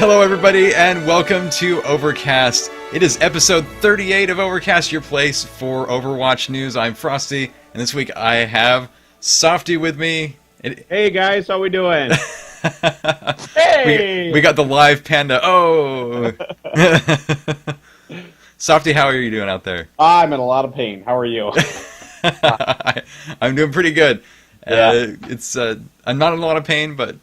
Hello, everybody, and welcome to Overcast. It is episode 38 of Overcast, your place for Overwatch news. I'm Frosty, and this week I have Sawfty with me. Hey, guys, how we doing? Hey! We got the live panda. Oh! Sawfty, how are you doing out there? I'm in a lot of pain. How are you? I'm doing pretty good. Yeah. I'm not in a lot of pain, but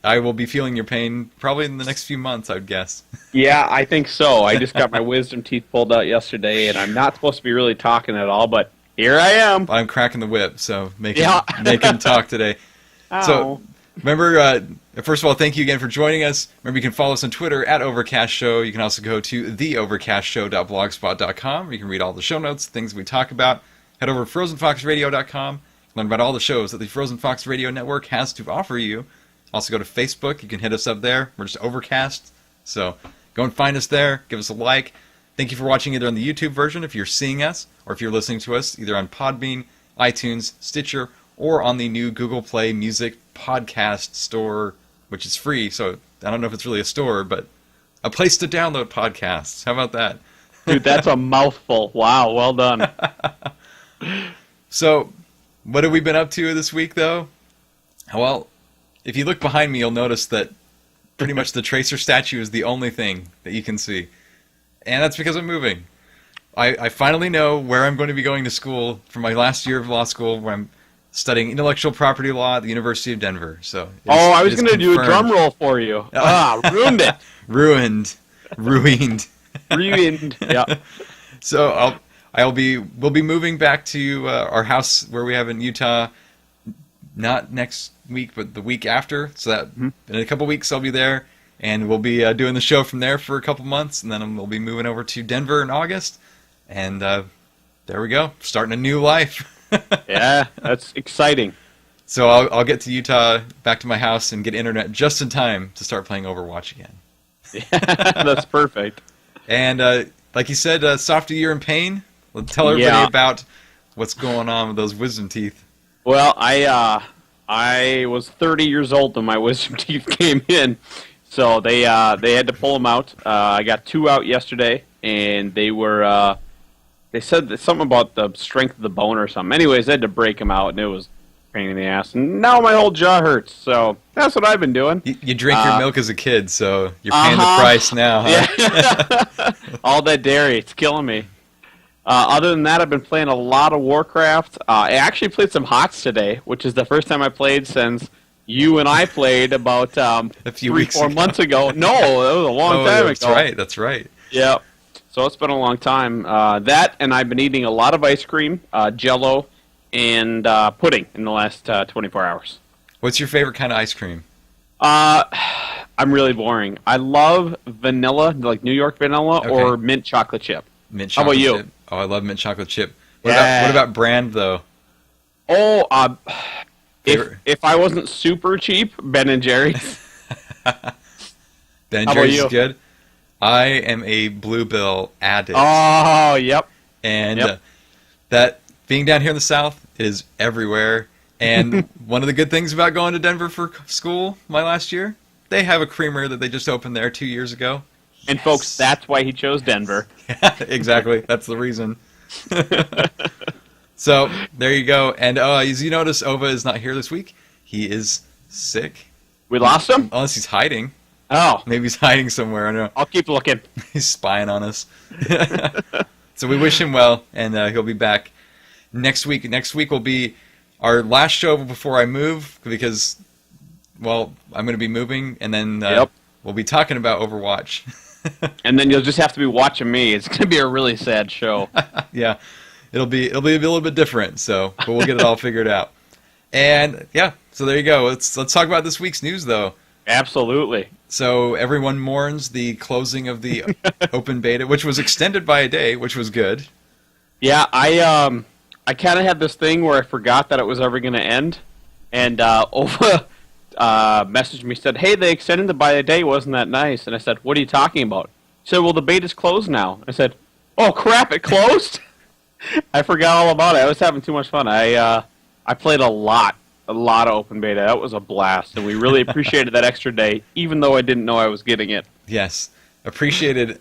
I will be feeling your pain probably in the next few months, I would guess. Yeah, I think so. I just got my wisdom teeth pulled out yesterday, and I'm not supposed to be really talking at all, but here I am. I'm cracking the whip, so make him talk today. Ow. So, remember, first of all, thank you again for joining us. Remember, you can follow us on Twitter at Overcast Show. You can also go to theovercastshow.blogspot.com, where you can read all the show notes, things we talk about. Head over to frozenfoxradio.com. Learn about all the shows that the Frozen Fox Radio Network has to offer you. Also go to Facebook. You can hit us up there. We're just Overcast. So go and find us there. Give us a like. Thank you for watching either on the YouTube version if you're seeing us, or if you're listening to us either on Podbean, iTunes, Stitcher, or on the new Google Play Music Podcast Store, which is free. So I don't know if it's really a store, but a place to download podcasts. How about that? Dude, that's a mouthful. Wow, well done. So, what have we been up to this week, though? Well, if you look behind me, you'll notice that pretty much the Tracer statue is the only thing that you can see. And that's because I'm moving. I finally know where I'm going to be going to school for my last year of law school, where I'm studying intellectual property law at the University of Denver. So, I was going to do a drum roll for you. Ruined it. Ruined. Ruined. Yeah. So we'll be moving back to our house where we have in Utah, not next week, but the week after. So that in a couple weeks I'll be there, and we'll be doing the show from there for a couple months, and then we'll be moving over to Denver in August, and there we go, starting a new life. Yeah, that's exciting. So I'll get to Utah, back to my house, and get internet just in time to start playing Overwatch again. Yeah, that's perfect. And like you said, Sawfty, you're in pain. Let's tell everybody about what's going on with those wisdom teeth. Well, I was 30 years old when my wisdom teeth came in, so they had to pull them out. I got 2 out yesterday, and they said something about the strength of the bone or something. Anyways, they had to break them out, and it was a pain in the ass. And now my whole jaw hurts, so that's what I've been doing. You drink your milk as a kid, so you're paying the price now, huh? Yeah. All that dairy, it's killing me. Other than that, I've been playing a lot of Warcraft. I actually played some HOTS today, which is the first time I played since you and I played about a few 3-4 months ago. No, that was a long time ago. That's right. Yeah. So it's been a long time. That, and I've been eating a lot of ice cream, Jell-O, and pudding in the last 24 hours. What's your favorite kind of ice cream? I'm really boring. I love vanilla, like New York vanilla, or mint chocolate chip. Mint chocolate chip. How about you? Chip. Oh, I love mint chocolate chip. What about brand, though? Oh, if I wasn't super cheap, Ben & Jerry's. Ben & Jerry's is good. I am a Bluebell addict. Oh, yep. And that being down here in the South is everywhere. And one of the good things about going to Denver for school my last year, they have a creamer that they just opened there 2 years ago. And folks, that's why he chose Denver. Exactly. That's the reason. So, there you go. And as you notice, Ova is not here this week. He is sick. We lost him? Unless he's hiding. Oh. Maybe he's hiding somewhere. I don't know. I'll keep looking. He's spying on us. So we wish him well, and he'll be back next week. Next week will be our last show before I move, because, well, I'm going to be moving, and then we'll be talking about Overwatch. And then you'll just have to be watching me. It's going to be a really sad show. Yeah, it'll be a little bit different. But we'll get it all figured out. And so there you go. Let's talk about this week's news, though. Absolutely. So everyone mourns the closing of the open beta, which was extended by a day, which was good. Yeah, I kind of had this thing where I forgot that it was ever going to end, and Ova messaged me, said, "Hey, they extended it by a day. Wasn't that nice?" And I said, "What are you talking about?" He said, "Well, the beta's closed now." I said, "Oh crap, it closed?" I forgot all about it. I was having too much fun. I played a lot of open beta. That was a blast, and we really appreciated that extra day, even though I didn't know I was getting it. Yes. Appreciated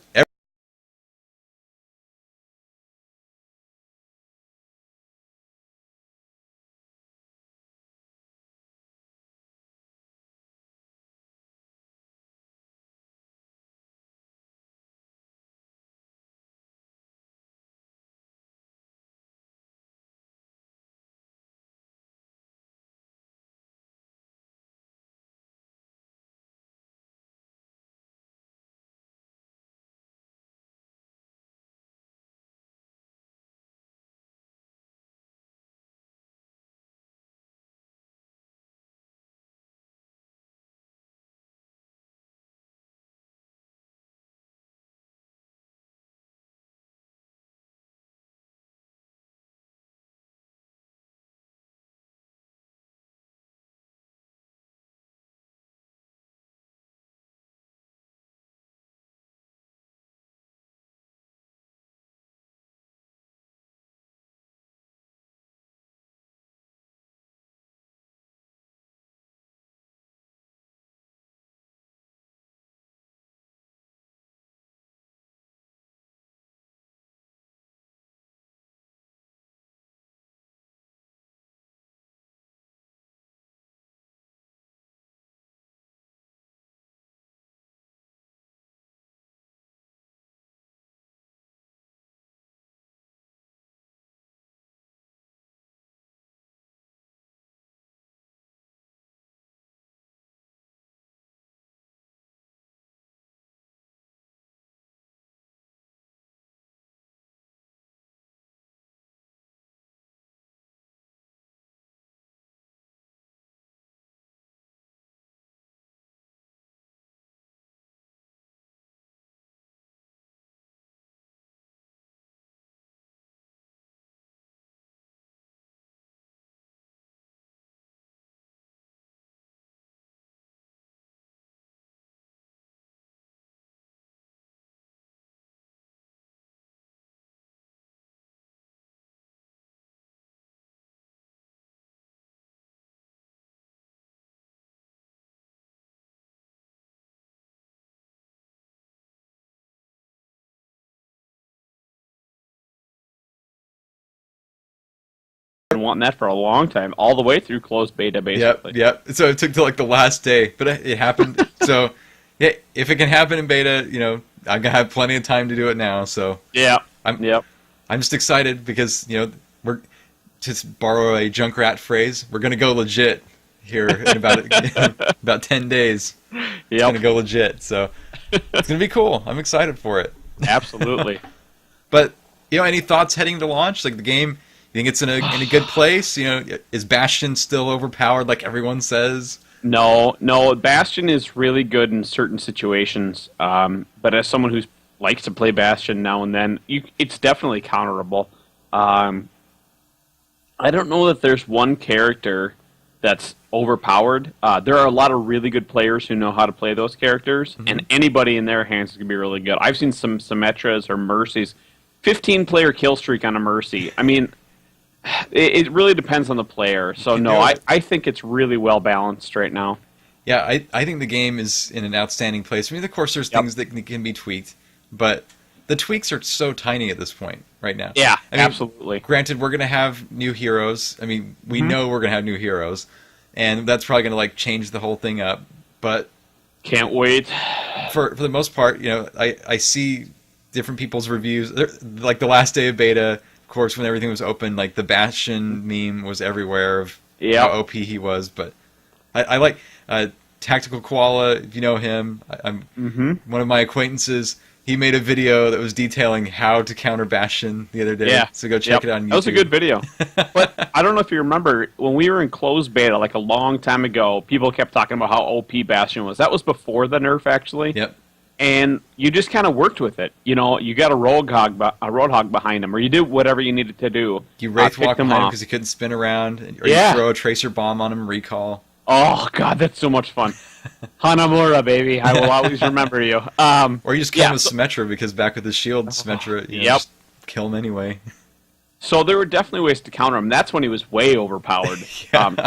Been wanting that for a long time, all the way through closed beta, Yep, basically. yep. So it took till like the last day, but it happened. So, yeah, if it can happen in beta, I'm gonna have plenty of time to do it now. So Yeah. I'm Yep. I'm just excited because we're to borrow a Junkrat phrase. We're gonna go legit here in about about 10 days. It's gonna Yep. go legit. So it's gonna be cool. I'm excited for it. Absolutely. But any thoughts heading to launch? Like the game, you think it's in a good place? Is Bastion still overpowered like everyone says? No, no. Bastion is really good in certain situations, but as someone who likes to play Bastion now and then, it's definitely counterable. I don't know that there's one character that's overpowered. There are a lot of really good players who know how to play those characters, and anybody in their hands is going to be really good. I've seen some Symetras or Mercies, 15-player kill streak on a Mercy. I mean, it really depends on the player. So, no, I think it's really well balanced right now. Yeah, I think the game is in an outstanding place. I mean, of course, there's things that can be tweaked, but the tweaks are so tiny at this point right now. Yeah, I mean, absolutely. Granted, we're going to have new heroes. I mean, we know we're going to have new heroes, and that's probably going to change the whole thing up. But can't wait. For the most part, I see different people's reviews. Like the last day of beta, of course, when everything was open, like the Bastion meme was everywhere of how OP he was. But I like Tactical Koala. If you know him, I'm one of my acquaintances. He made a video that was detailing how to counter Bastion the other day. Yeah. So go check it out on YouTube. That was a good video. But I don't know if you remember, when we were in closed beta, like a long time ago, people kept talking about how OP Bastion was. That was before the nerf, actually. Yep. And you just kind of worked with it. You got a Roadhog behind him, or you did whatever you needed to do. You Wraith walk behind him because he couldn't spin around, or you throw a Tracer Bomb on him, recall. Oh, God, that's so much fun. Hanamura, baby. I will always remember you. Or you just kill him with Symetra, because back with his shield, Symetra, just kill him anyway. So there were definitely ways to counter him. That's when he was way overpowered.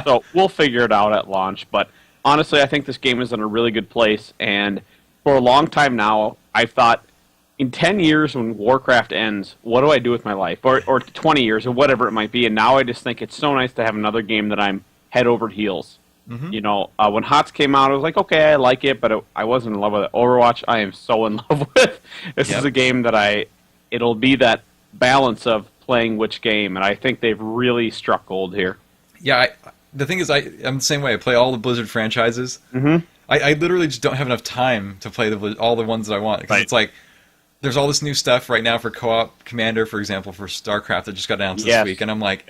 So we'll figure it out at launch. But honestly, I think this game is in a really good place. And for a long time now, I've thought, in 10 years when Warcraft ends, what do I do with my life? Or 20 years, or whatever it might be. And now I just think it's so nice to have another game that I'm head over heels. Mm-hmm. You know, when HOTS came out, I was like, okay, I like it, but I wasn't in love with it. Overwatch, I am so in love with. This is a game that it'll be that balance of playing which game, and I think they've really struck gold here. Yeah, the thing is, I'm the same way. I play all the Blizzard franchises. Mm-hmm. I literally just don't have enough time to play all the ones that I want. Because it's like, there's all this new stuff right now for Co-op Commander, for example, for StarCraft that just got announced this week. And I'm like,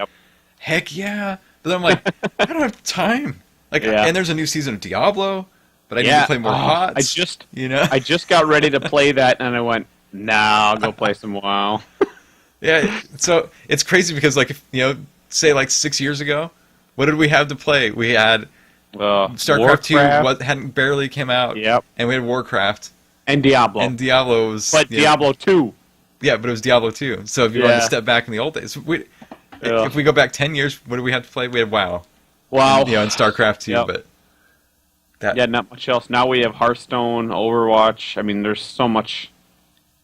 heck yeah. But then I'm like, I don't have time. And there's a new season of Diablo, but I need to play more HOTS. I just got ready to play that, and I went, nah, I'll go play some WoW. Yeah, so it's crazy because, like, say like 6 years ago, what did we have to play? We had StarCraft 2 hadn't barely came out. Yep. And we had Warcraft. And Diablo. And Diablo was... But Diablo 2. Yeah, but it was Diablo 2. So if you want to step back in the old days... If we go back 10 years, what did we have to play? We had WoW. WoW. And StarCraft 2, but... not much else. Now we have Hearthstone, Overwatch. I mean, there's so much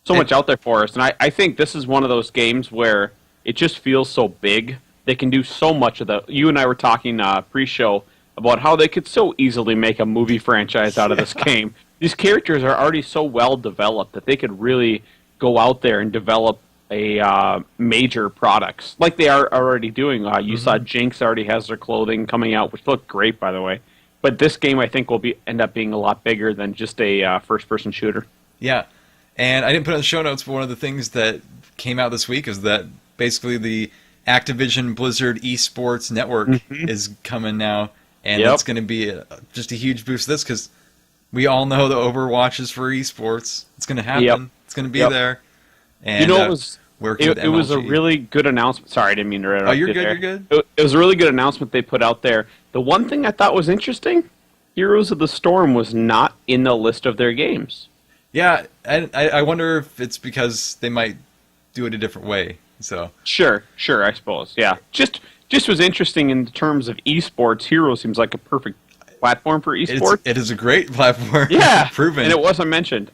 out there for us. And I think this is one of those games where it just feels so big. They can do so much of the... You and I were talking pre-show about how they could so easily make a movie franchise out of this game. These characters are already so well developed that they could really go out there and develop a major products like they are already doing. You saw Jinx already has their clothing coming out, which looked great, by the way. But this game, I think, will end up being a lot bigger than just a first-person shooter. Yeah, and I didn't put it in the show notes, but one of the things that came out this week is that basically the Activision Blizzard esports network is coming now, and it's going to be just a huge boost to this because we all know the Overwatch is for esports. It's going to happen. It's going to be there. And, it was a really good announcement. Sorry, I didn't mean to interrupt. Oh, you're good. You're good. It was a really good announcement they put out there. The one thing I thought was interesting, Heroes of the Storm was not in the list of their games. Yeah, I wonder if it's because they might do it a different way. So Sure, I suppose. Yeah. Just was interesting in terms of esports. Heroes seems like a perfect platform for esports. It is a great platform. Yeah. Proven. And it wasn't mentioned.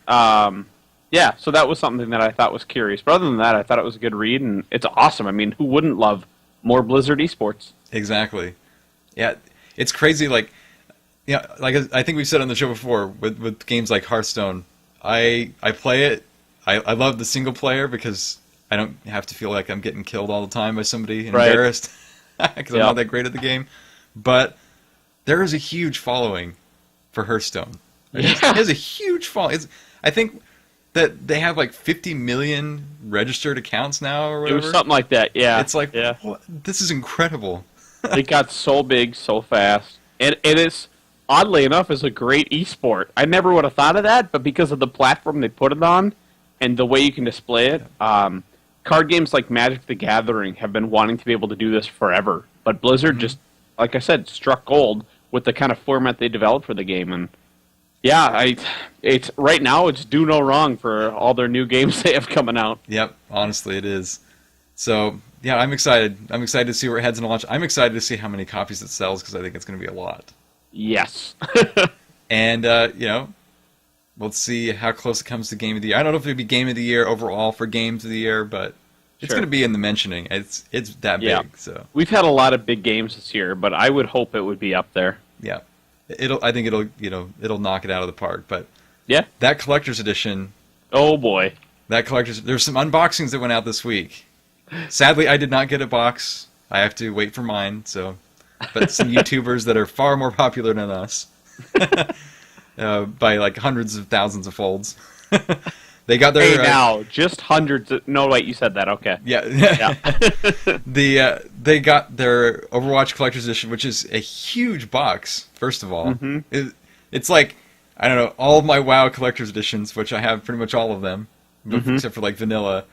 Yeah, so that was something that I thought was curious. But other than that, I thought it was a good read, and it's awesome. I mean, who wouldn't love more Blizzard esports? Exactly. Yeah, it's crazy. Like I think we've said on the show before with games like Hearthstone. I play it. I love the single player because I don't have to feel like I'm getting killed all the time by somebody and embarrassed because I'm not that great at the game. But there is a huge following for Hearthstone. There's a huge following. I think that they have like 50 million registered accounts now or whatever. It was something like that, yeah. It's like, what? This is incredible. It got so big so fast. And it is, oddly enough, is a great esport. I never would have thought of that, but because of the platform they put it on and the way you can display it, card games like Magic the Gathering have been wanting to be able to do this forever. But Blizzard just, like I said, struck gold with the kind of format they developed for the game. And yeah, it's right now it's do no wrong for all their new games they have coming out. Yep, honestly it is. So yeah, I'm excited. I'm excited to see where it heads in the launch. I'm excited to see how many copies it sells because I think it's going to be a lot. Yes. And we'll see how close it comes to Game of the Year. I don't know if it'll be Game of the Year overall for Games of the Year, but it's going to be in the mentioning. It's that big. So we've had a lot of big games this year, but I would hope it would be up there. Yeah. I think it'll knock it out of the park. But yeah, that collector's edition. Oh boy, there's some unboxings that went out this week. Sadly, I did not get a box. I have to wait for mine. But some YouTubers that are far more popular than us, by like hundreds of thousands of folds, they got their. Hey, now just hundreds. No, wait, you said that. Okay. Yeah. They got their Overwatch Collector's Edition, which is a huge box. First of all, it's like, I don't know, all of my WoW Collector's Editions, which I have pretty much all of them, except for like vanilla.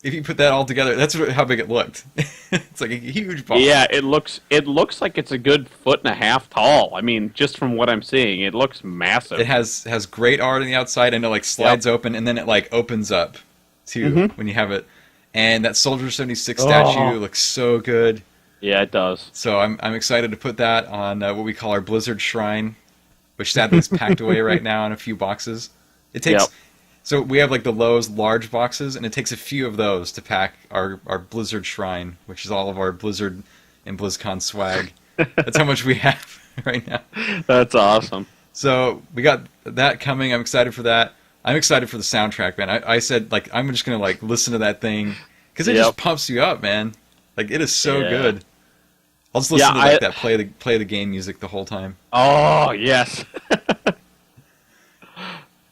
If you put that all together, that's how big it looked. It's like a huge box. Yeah, it looks like it's a good 1.5 feet tall. I mean, just from what I'm seeing, it looks massive. It has great art on the outside, and it like slides open, and then it like opens up too when you have it. And that Soldier 76 statue looks so good. Yeah, it does. So I'm excited to put that on what we call our Blizzard Shrine, which sadly is packed away right now in a few boxes. It takes... Yep. So we have like the Lowe's large boxes, and it takes a few of those to pack our Blizzard Shrine, which is all of our Blizzard and BlizzCon swag. That's how much we have right now. That's awesome. So we got that coming. I'm excited for that. I'm excited for the soundtrack, man. I said, like, I'm just going to, like, listen to that thing, because it just pumps you up, man. Like, it is so good. I'll just listen to, like, that play the game music the whole time. Oh, yes.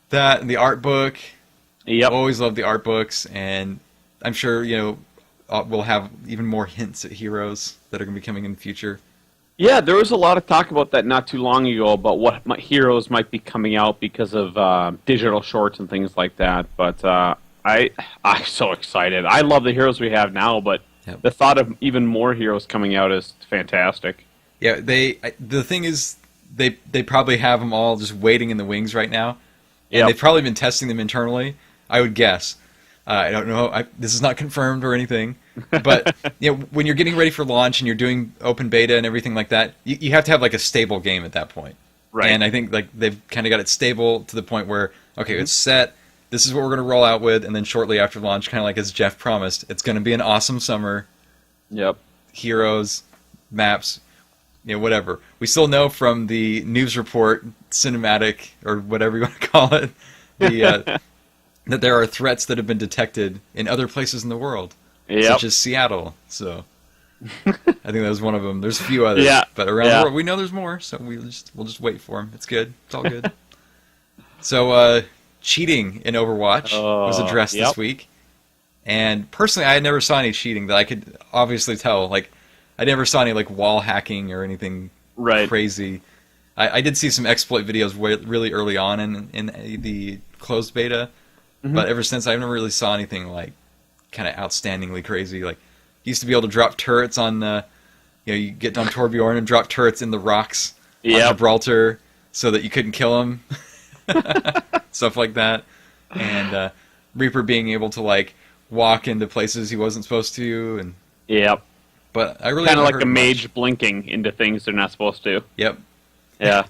That and the art book. Yep. Always love the art books, and I'm sure, you know, we'll have even more hints at heroes that are going to be coming in the future. Yeah, there was a lot of talk about that not too long ago, about what heroes might be coming out because of digital shorts and things like that. But I'm so excited. I love the heroes we have now, but the thought of even more heroes coming out is fantastic. Yeah, the thing is, they probably have them all just waiting in the wings right now. And they've probably been testing them internally, I would guess. I don't know. This is not confirmed or anything. But you know, when you're getting ready for launch and you're doing open beta and everything like that, you have to have like a stable game at that point. Right. And I think like they've kind of got it stable to the point where, okay, it's set. This is what we're going to roll out with. And then shortly after launch, kind of like as Jeff promised, it's going to be an awesome summer. Yep. Heroes, maps, you know, whatever. We still know from the news report, cinematic, or whatever you want to call it, that there are threats that have been detected in other places in the world, such as Seattle. So I think that was one of them. There's a few others, but around the world we know there's more. So we'll just wait for them. It's good. It's all good. So cheating in Overwatch was addressed this week, and personally, I never saw any cheating that I could obviously tell. Like, I never saw any like wall hacking or anything crazy. I did see some exploit videos really early on in the closed beta, but ever since I never really saw anything like kind of outstandingly crazy. Like, you used to be able to drop turrets on you get on Torbjorn and drop turrets in the rocks on Gibraltar so that you couldn't kill him, stuff like that, and Reaper being able to like walk into places he wasn't supposed to, and but I really kind of like a mage blinking into things they're not supposed to. Yep. Yeah.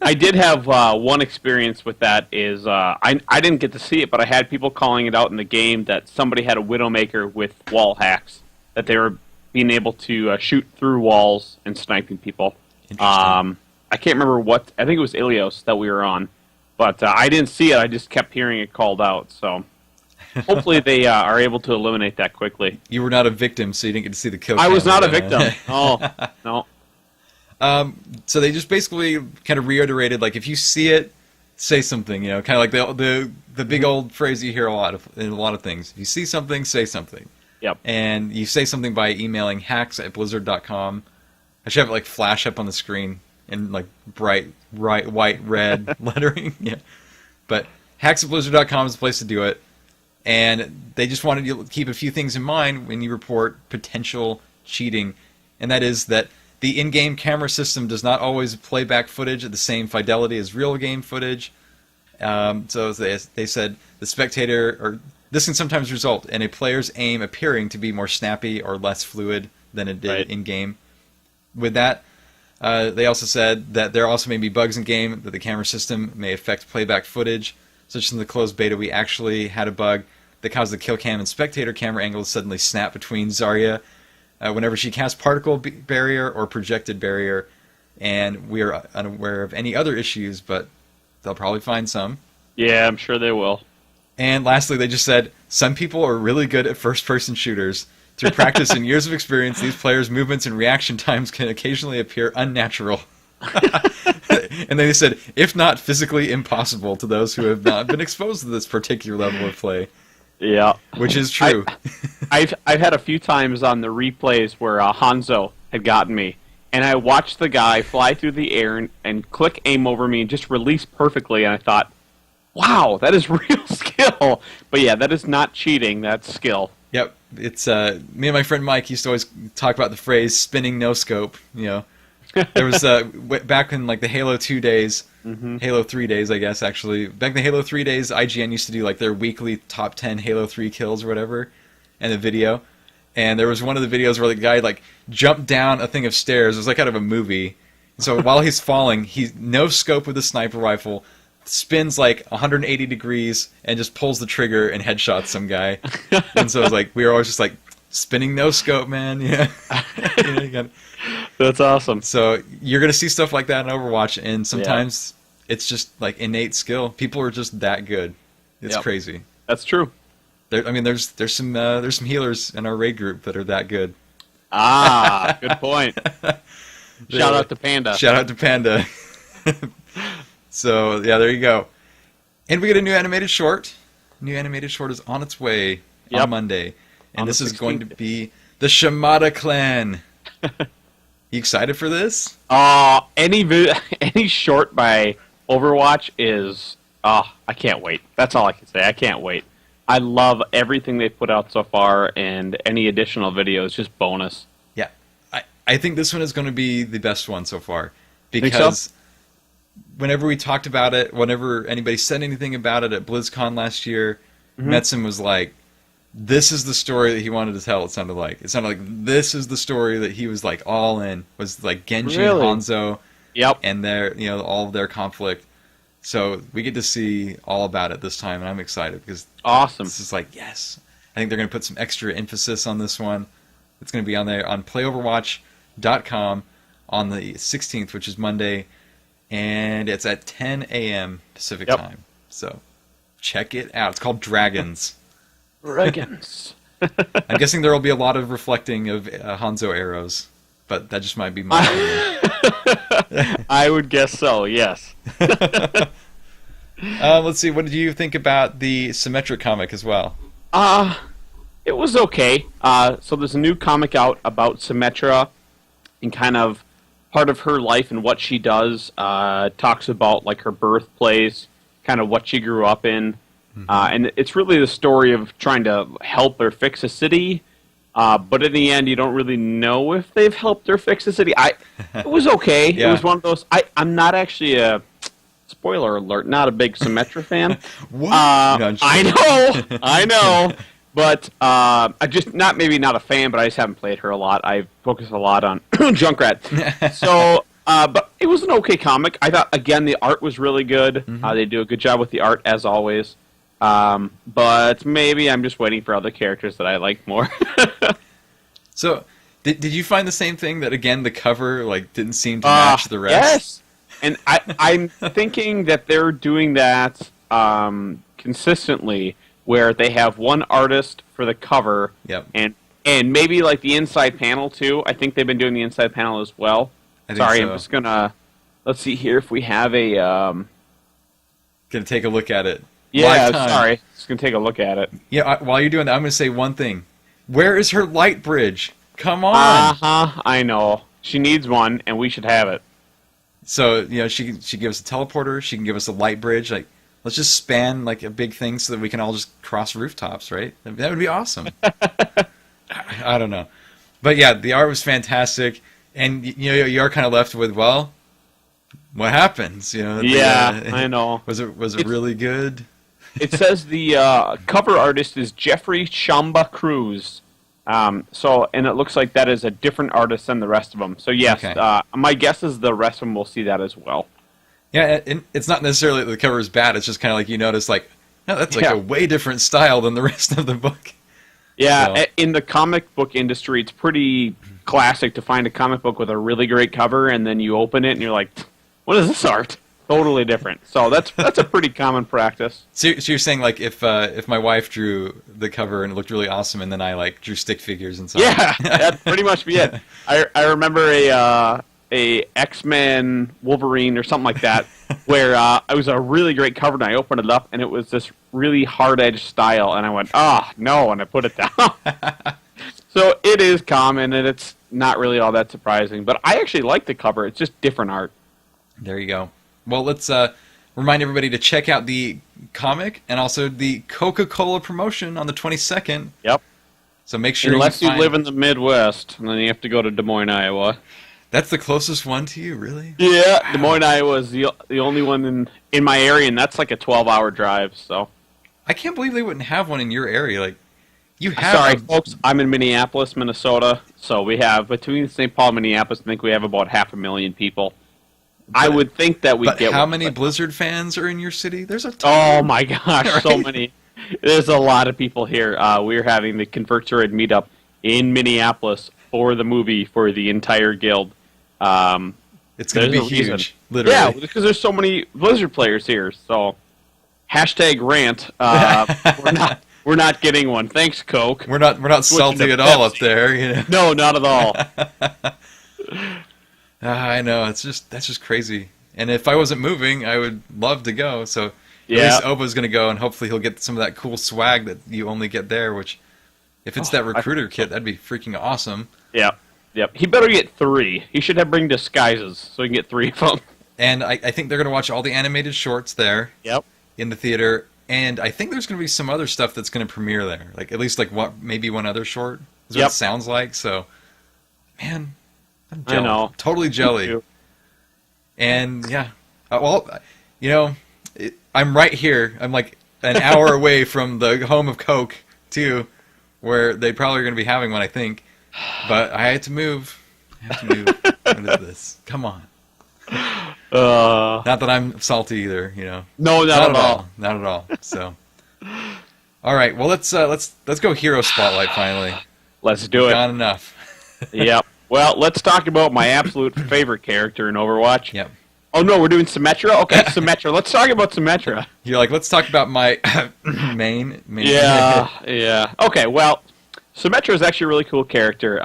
I did have one experience with that. Is I didn't get to see it, but I had people calling it out in the game that somebody had a Widowmaker with wall hacks, that they were being able to shoot through walls and sniping people. Interesting. I can't remember what. I think it was Ilios that we were on, but I didn't see it. I just kept hearing it called out. So hopefully they are able to eliminate that quickly. You were not a victim, so you didn't get to see the kill. I was not a victim. Oh, no. So they just basically kind of reiterated, like, if you see it, say something, you know, kind of like the big old phrase you hear in a lot of things. If you see something, say something. Yep. And you say something by emailing hacks@blizzard.com. I should have it, like, flash up on the screen in, like, bright, white, red lettering. Yeah. But hacks@blizzard.com is the place to do it. And they just wanted you to keep a few things in mind when you report potential cheating. And that is that the in-game camera system does not always play back footage at the same fidelity as real game footage. So they said the spectator, or this can sometimes result in a player's aim appearing to be more snappy or less fluid than it did in-game. With that, they also said that there also may be bugs in-game, that the camera system may affect playback footage. Such as in the closed beta, we actually had a bug that caused the kill cam and spectator camera angles to suddenly snap between Zarya whenever she casts particle barrier or projected barrier, and we are unaware of any other issues, but they'll probably find some. Yeah, I'm sure they will. And lastly, they just said, some people are really good at first-person shooters. Through practice and years of experience, these players' movements and reaction times can occasionally appear unnatural. And they said, if not physically impossible to those who have not been exposed to this particular level of play. Yeah. Which is true. I've had a few times on the replays where Hanzo had gotten me, and I watched the guy fly through the air and click aim over me and just release perfectly, and I thought, wow, that is real skill. But yeah, that is not cheating, that's skill. Yep. It's me and my friend Mike used to always talk about the phrase spinning no scope, you know. There was back in like the Halo 2 days, Halo 3 days, I guess, actually. Back in the Halo 3 days, IGN used to do like their weekly top 10 Halo 3 kills or whatever, and a video. And there was one of the videos where the guy like jumped down a thing of stairs. It was like out of a movie. So while he's falling, he no scope with a sniper rifle, spins like 180 degrees and just pulls the trigger and headshots some guy. And so it's like we were always just like spinning no scope, man. Yeah, you got. That's awesome. So you're gonna see stuff like that in Overwatch, and sometimes it's just like innate skill. People are just that good. It's crazy. That's true. There's some healers in our raid group that are that good. Ah, good point. Shout out to Panda. Shout out to Panda. So yeah, there you go. And we get a new animated short. New animated short is on its way on Monday, and this is going to be the Symetra clan. You excited for this? Any short by Overwatch is I can't wait. That's all I can say. I can't wait. I love everything they've put out so far, and any additional video is just bonus. Yeah, I think this one is going to be the best one so far, because think so? Whenever we talked about it, whenever anybody said anything about it at BlizzCon last year, Metzen was like, this is the story that he wanted to tell. It sounded like this is the story that he was like all in, was like Genji and Hanzo, and their all of their conflict. So we get to see all about it this time, and I'm excited because this is like, yes, I think they're going to put some extra emphasis on this one. It's going to be on there on playoverwatch.com on the 16th, which is Monday, and it's at 10 a.m. Pacific time. So check it out. It's called Dragons. Dragons. I'm guessing there will be a lot of reflecting of Hanzo arrows, but that just might be my opinion. I would guess so, yes. Let's see, what did you think about the Symetra comic as well? It was okay. So there's a new comic out about Symetra and kind of part of her life and what she does. Talks about like her birthplace, kind of what she grew up in. And it's really the story of trying to help her fix a city. But in the end, you don't really know if they've helped her fix the city. It was okay. It was one of those. I'm not actually a spoiler alert. Not a big Symetra fan. What? I know. But I just not a fan. But I just haven't played her a lot. I focus a lot on Junkrat. So, but it was an okay comic. I thought again the art was really good. They do a good job with the art as always. But maybe I'm just waiting for other characters that I like more. So, did you find the same thing that again the cover like didn't seem to match the rest? Yes, and I'm thinking that they're doing that consistently, where they have one artist for the cover, and maybe like the inside panel too. I think they've been doing the inside panel as well. I'm just gonna let's see here if we have a. Gonna take a look at it. Yeah, sorry. Just going to take a look at it. Yeah, while you're doing that, I'm going to say one thing. Where is her light bridge? Come on! I know. She needs one, and we should have it. So, she gives us a teleporter, she can give us a light bridge. Like, let's just span, like, a big thing so that we can all just cross rooftops, right? That would be awesome. I don't know. But, yeah, the art was fantastic. And, you are kind of left with, well, what happens? I know. Was it really good? It says the cover artist is Jeffrey Shamba Cruz. And it looks like that is a different artist than the rest of them. So yes, my guess is the rest of them will see that as well. Yeah, it's not necessarily that the cover is bad. It's just kind of like you notice, like, no, that's like a way different style than the rest of the book. Yeah, so. In the comic book industry, it's pretty classic to find a comic book with a really great cover, and then you open it and you're like, what is this art? Totally different. So that's a pretty common practice. So you're saying like if my wife drew the cover and it looked really awesome, and then I like drew stick figures and stuff. Yeah, that'd pretty much be it. I remember a X-Men Wolverine or something like that, where it was a really great cover, and I opened it up and it was this really hard-edged style, and I went, no, and I put it down. So it is common, and it's not really all that surprising. But I actually like the cover. It's just different art. There you go. Well, let's remind everybody to check out the comic and also the Coca-Cola promotion on the 22nd. Yep. So make sure unless you live in the Midwest, and then you have to go to Des Moines, Iowa. That's the closest one to you, really? Yeah, wow. Des Moines, Iowa is the only one in my area, and that's like a 12-hour drive. So I can't believe they wouldn't have one in your area. Like you have. Sorry, folks. I'm in Minneapolis, Minnesota. So we have between St. Paul and Minneapolis, I think we have about 500,000 people. I would think that we'd get how one, many but- Blizzard fans are in your city? There's a ton. Oh my gosh, so Right? many. There's a lot of people here. We're having the Convert to Raid meetup in Minneapolis for the movie for the entire guild. It's going to be there's a reason. huge, literally. Yeah, because there's so many Blizzard players here. So, #rant. We're not getting one. Thanks, Coke. We're not Switching salty to at all up Pepsi. there. You know? No, not at all. I know. That's just crazy. And if I wasn't moving, I would love to go. So Yeah. at least Oba's going to go, and hopefully he'll get some of that cool swag that you only get there. Which, if it's that recruiter kit, that'd be freaking awesome. Yep. He better get 3. He should bring disguises so he can get 3 of them. And I think they're going to watch all the animated shorts there Yep. in the theater. And I think there's going to be some other stuff that's going to premiere there. Like at least maybe one other short is what Yep. it sounds like. So, man, I'm I jelly. know. Totally jelly. Me too. And yeah, I'm right here. I'm like an hour away from the home of Coke too, where they probably are going to be having one, I think. But I had to move. What is this? Come on. Not that I'm salty either, you know. No, not at all. Not at all. So, all right. Well, let's go hero spotlight finally. Let's do it. Not enough. Yep. Well, let's talk about my absolute favorite character in Overwatch. Yep. Oh no, we're doing Symetra? Okay, Symetra. Let's talk about Symetra. You're like, let's talk about my main. Yeah. Okay, well, Symetra is actually a really cool character.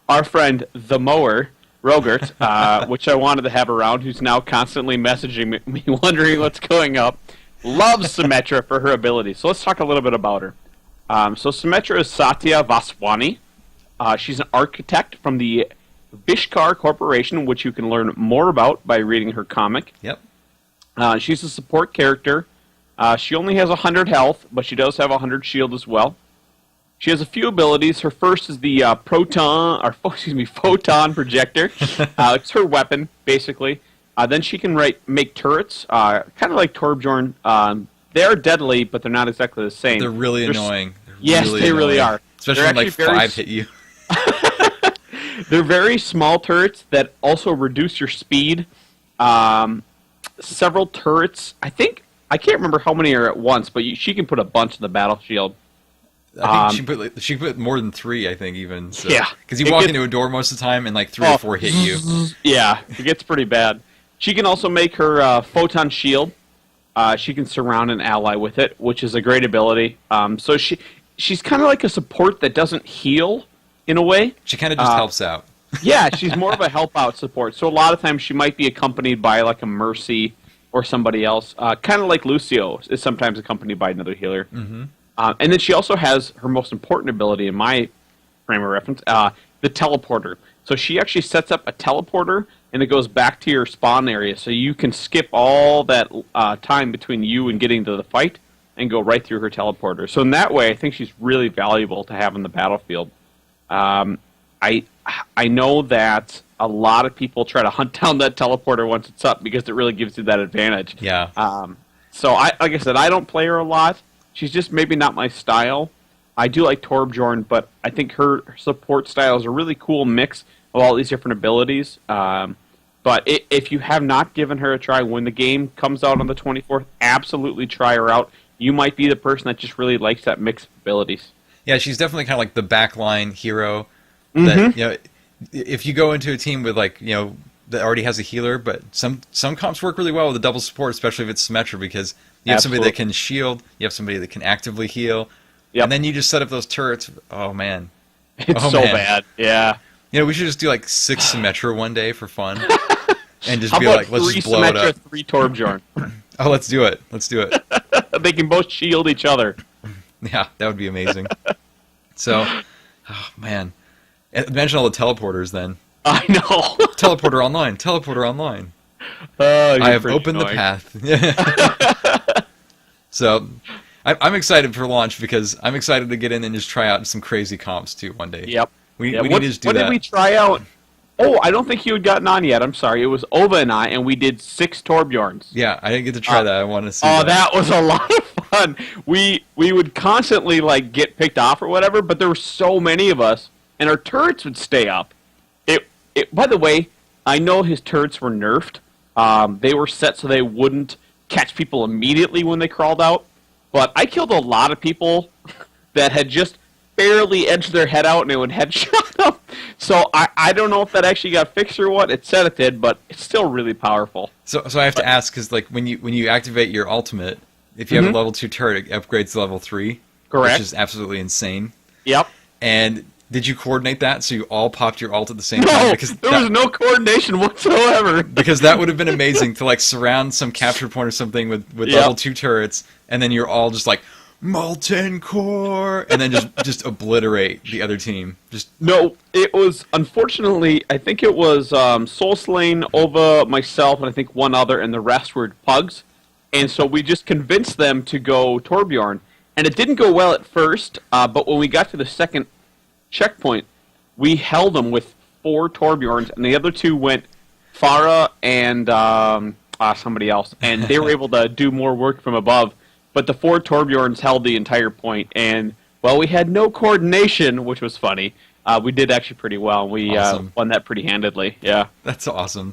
Our friend, the Mower, Rogert, which I wanted to have around, who's now constantly messaging me wondering what's going up, loves Symetra for her abilities. So let's talk a little bit about her. So Symetra is Satya Vaswani. She's an architect from the Vishkar Corporation, which you can learn more about by reading her comic. Yep. She's a support character. She only has 100 health, but she does have 100 shield as well. She has a few abilities. Her first is the photon projector. It's her weapon, basically. Then she can make turrets, kind of like Torbjorn. They're deadly, but they're not exactly the same. They're really annoying. Yes, they really are. Especially when like 5 hit you. They're very small turrets that also reduce your speed. Several turrets. I can't remember how many are at once, but she can put a bunch in the battle shield. I think she put more than 3. I think even. So. Yeah, because you walk into a door most of the time, and like 3 or 4 hit you. Yeah, it gets pretty bad. She can also make her photon shield. She can surround an ally with it, which is a great ability. So she's kind of like a support that doesn't heal in a way. She kind of just helps out. Yeah, she's more of a help out support. So a lot of times she might be accompanied by like a Mercy or somebody else. Kind of like Lucio is sometimes accompanied by another healer. Mm-hmm. And then she also has her most important ability in my frame of reference, the teleporter. So she actually sets up a teleporter, and it goes back to your spawn area. So you can skip all that time between you and getting to the fight and go right through her teleporter. So in that way, I think she's really valuable to have in the battlefield. I know that a lot of people try to hunt down that teleporter once it's up because it really gives you that advantage. Yeah. So like I said, I don't play her a lot. She's just maybe not my style. I do like Torbjorn, but I think her support style is a really cool mix of all these different abilities. But if you have not given her a try when the game comes out on the 24th, absolutely try her out. You might be the person that just really likes that mix of abilities. Yeah, she's definitely kind of like the backline hero. That if you go into a team with like that already has a healer, but some comps work really well with a double support, especially if it's Symetra, because you have somebody that can shield, you have somebody that can actively heal, and then you just set up those turrets. Oh man, it's bad. Yeah. We should just do like 6 Symetra one day for fun, and just How be about like, let's 3 just blow it Symetra, up. 3 Torbjorn. Oh, let's do it. They can both shield each other. Yeah, that would be amazing. So, oh man, mention all the teleporters then. I know. Teleporter online. I have opened the path. So, I'm excited for launch because I'm excited to get in and just try out some crazy comps too one day. Yep. We need to just do that. What did we try out? Oh, I don't think you had gotten on yet. I'm sorry. It was Ova and I, and we did 6 Torbjorns. Yeah, I didn't get to try that. I want to see that. Oh, that was a lot of fun. We would constantly like get picked off or whatever, but there were so many of us, and our turrets would stay up. By the way, I know his turrets were nerfed. They were set so they wouldn't catch people immediately when they crawled out. But I killed a lot of people that had just barely edged their head out and it would headshot them. So I don't know if that actually got fixed or what. It said it did, but it's still really powerful. So I have to ask, because like when you activate your ultimate, if you have a level 2 turret, it upgrades to level 3. Correct. Which is absolutely insane. Yep. And did you coordinate that so you all popped your ult at the same time? Because there was no coordination whatsoever. Because that would have been amazing to like surround some capture point or something with level 2 turrets, and then you're all just like molten core, and then just obliterate the other team. No, it was unfortunately. I think it was Soul Slain, Ova, myself, and I think one other, and the rest were pugs. And so we just convinced them to go Torbjorn, and it didn't go well at first. But when we got to the second checkpoint, we held them with 4 Torbjorns, and the other 2 went Farah and somebody else, and they were able to do more work from above. But the 4 Torbjorns held the entire point, and while we had no coordination, which was funny, we did actually pretty well. We won that pretty handedly. Yeah, that's awesome.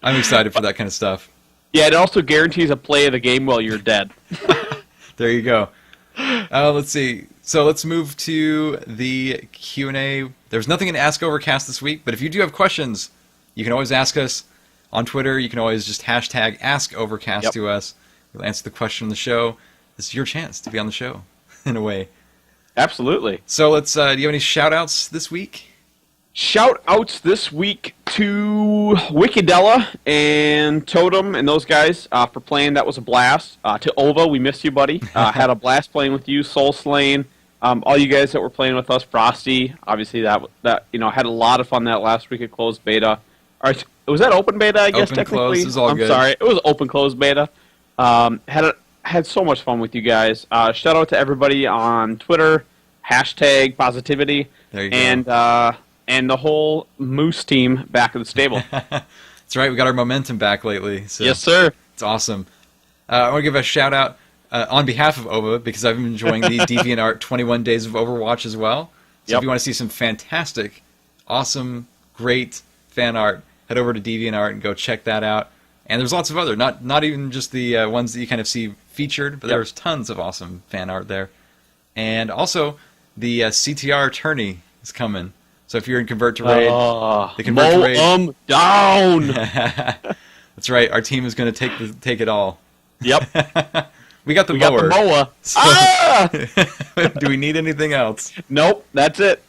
I'm excited for that kind of stuff. Yeah, it also guarantees a play of the game while you're dead. There you go. Let's see. So let's move to the Q&A. There's nothing in Ask Overcast this week, but if you do have questions, you can always ask us on Twitter. You can always just hashtag Ask Overcast to us. We'll answer the question on the show. This is your chance to be on the show, in a way. Absolutely. So let's. Do you have any shout-outs this week? Shout-outs this week to Wikidella and Totem and those guys for playing. That was a blast. To Ova, we miss you, buddy. Had a blast playing with you. Soul Slain. All you guys that were playing with us. Frostee. Obviously, that had a lot of fun that last week at closed beta. Was that open beta, I guess, open, technically? Close is all I'm good. sorry. It was open closed beta. Had so much fun with you guys. Shout out to everybody on Twitter. Hashtag positivity. There you go. And the whole Moose team back in the stable. That's right. We got our momentum back lately. So yes, sir. It's awesome. I want to give a shout out on behalf of Ova, because I've been enjoying the DeviantArt 21 Days of Overwatch as well. So if you want to see some fantastic, awesome, great fan art, head over to DeviantArt and go check that out. And there's lots of other, not even just the ones that you kind of see featured, but there's tons of awesome fan art there. And also, the CTR tourney is coming. So if you're in Convert to Raid, the Convert to Raid down. That's right. Our team is going to take it all. Yep. we got the mower. Got the mower. So do we need anything else? Nope. That's it.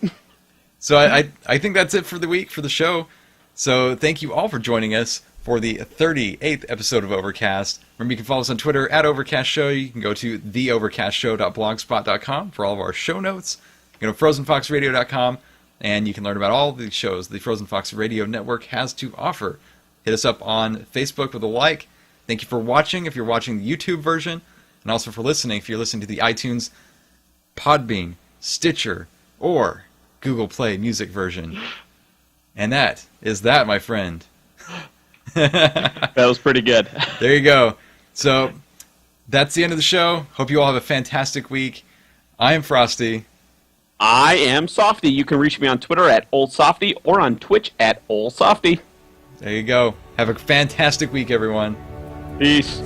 So I think that's it for the week, for the show. So thank you all for joining us for the 38th episode of Overcast. Remember, you can follow us on Twitter at Overcast Show. You can go to theovercastshow.blogspot.com for all of our show notes. You can go to frozenfoxradio.com, and you can learn about all the shows the Frozen Fox Radio Network has to offer. Hit us up on Facebook with a like. Thank you for watching if you're watching the YouTube version, and also for listening if you're listening to the iTunes, Podbean, Stitcher, or Google Play music version. And that is that, my friend. That was pretty good. There you go. So that's the end of the show. Hope you all have a fantastic week. I am Frostee. I am Sawfty. You can reach me on Twitter at OldSofty or on Twitch at OldSofty. There you go. Have a fantastic week, everyone. Peace.